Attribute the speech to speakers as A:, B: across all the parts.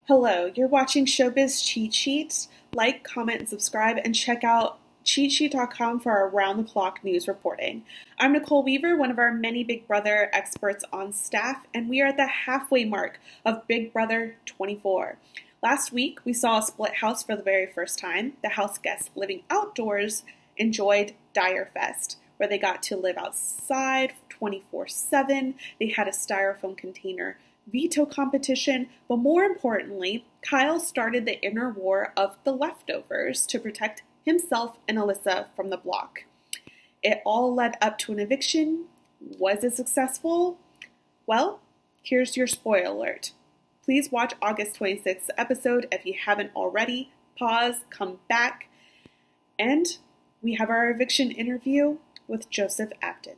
A: Hello, you're watching Showbiz Cheat Sheets. Like, comment, and subscribe, and check out cheatsheet.com for our round-the-clock news reporting. I'm Nicole Weaver, one of our many Big Brother experts on staff, and we are at the halfway mark of Big Brother 24. Last week, we saw a split house for the very first time. The house guests living outdoors enjoyed Dire Fest, where they got to live outside 24/7. They had a styrofoam container veto competition, but more importantly, Kyle started the inner war of the leftovers to protect himself and Alyssa from the block. It all led up to an eviction. Was it successful? Well, here's your spoiler alert. Please watch August 26th episode if you haven't already. Pause, come back, and we have our eviction interview with Joseph Abdin.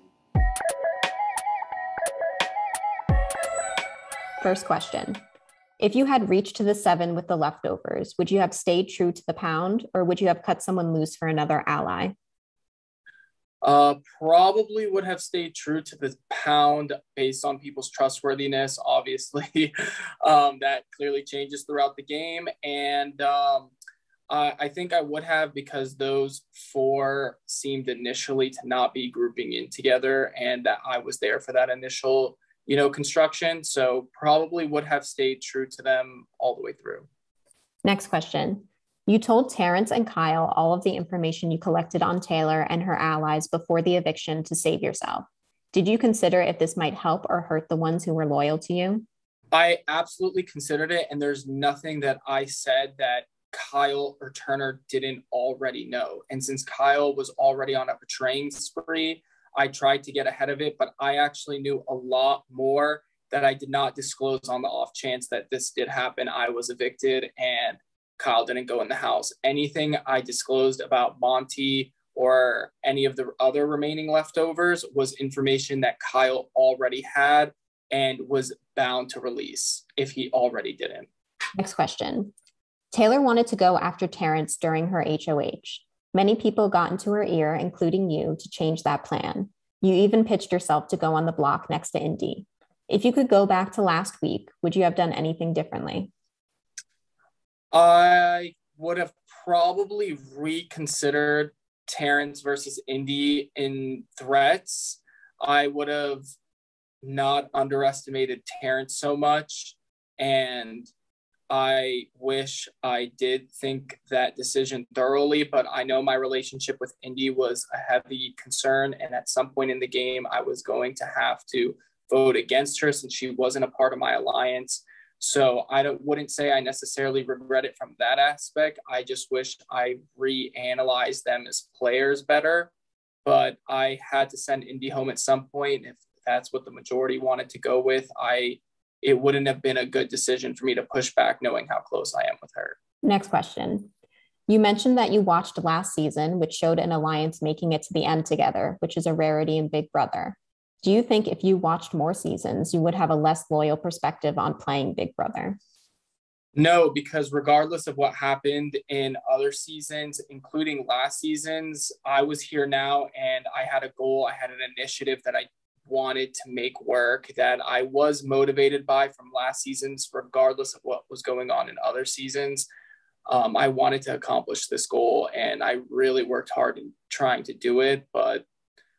B: First question. If you had reached to the 7 with the leftovers, would you have stayed true to the pound, or would you have cut someone loose for another ally?
C: Probably would have stayed true to the pound based on people's trustworthiness. Obviously, that clearly changes throughout the game. And I think I would have, because those 4 seemed initially to not be grouping in together, and that I was there for that initial construction. So probably would have stayed true to them all the way through.
B: Next question. You told Terrence and Kyle all of the information you collected on Taylor and her allies before the eviction to save yourself. Did you consider if this might help or hurt the ones who were loyal to you?
C: I absolutely considered it. And there's nothing that I said that Kyle or Turner didn't already know. And since Kyle was already on a betraying spree, I tried to get ahead of it, but I actually knew a lot more that I did not disclose on the off chance that this did happen. I was evicted and Kyle didn't go in the house. Anything I disclosed about Monty or any of the other remaining leftovers was information that Kyle already had and was bound to release if he already didn't.
B: Next question. Taylor wanted to go after Terrence during her HOH. Many people got into her ear, including you, to change that plan. You even pitched yourself to go on the block next to Indy. If you could go back to last week, would you have done anything differently?
C: I would have probably reconsidered Terrence versus Indy in threats. I would have not underestimated Terrence so much, and I wish I did think that decision thoroughly, but I know my relationship with Indy was a heavy concern. And at some point in the game, I was going to have to vote against her since she wasn't a part of my alliance. So wouldn't say I necessarily regret it from that aspect. I just wish I reanalyzed them as players better. But I had to send Indy home at some point. If that's what the majority wanted to go with, it wouldn't have been a good decision for me to push back knowing how close I am with her.
B: Next question. You mentioned that you watched last season, which showed an alliance making it to the end together, which is a rarity in Big Brother. Do you think if you watched more seasons, you would have a less loyal perspective on playing Big Brother?
C: No, because regardless of what happened in other seasons, including last season's, I was here now and I had a goal. I had an initiative that I wanted to make work, that I was motivated by from last season's, regardless of what was going on in other seasons. I wanted to accomplish this goal and I really worked hard in trying to do it, but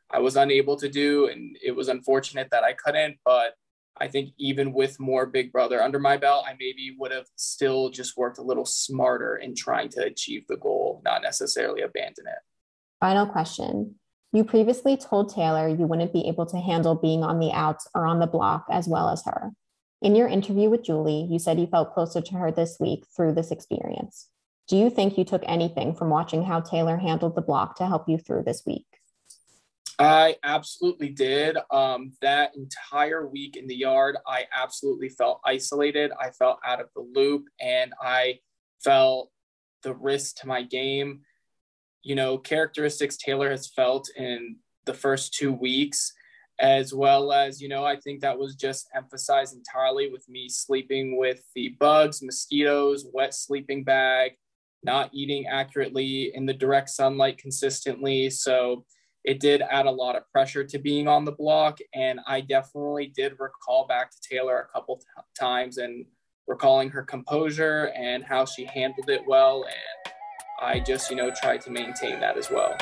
C: I was unable to do, and it was unfortunate that I couldn't. But I think even with more Big Brother under my belt, I maybe would have still just worked a little smarter in trying to achieve the goal, not necessarily abandon it.
B: Final question. You previously told Taylor you wouldn't be able to handle being on the outs or on the block as well as her. In your interview with Julie, you said you felt closer to her this week through this experience. Do you think you took anything from watching how Taylor handled the block to help you through this week?
C: I absolutely did. That entire week in the yard, I absolutely felt isolated. I felt out of the loop, and I felt the risk to my game. Characteristics Taylor has felt in the first 2 weeks, as well as, I think that was just emphasized entirely with me sleeping with the bugs, mosquitoes, wet sleeping bag, not eating accurately in the direct sunlight consistently. So it did add a lot of pressure to being on the block. And I definitely did recall back to Taylor a couple times and recalling her composure and how she handled it well. And I just, tried to maintain that as well.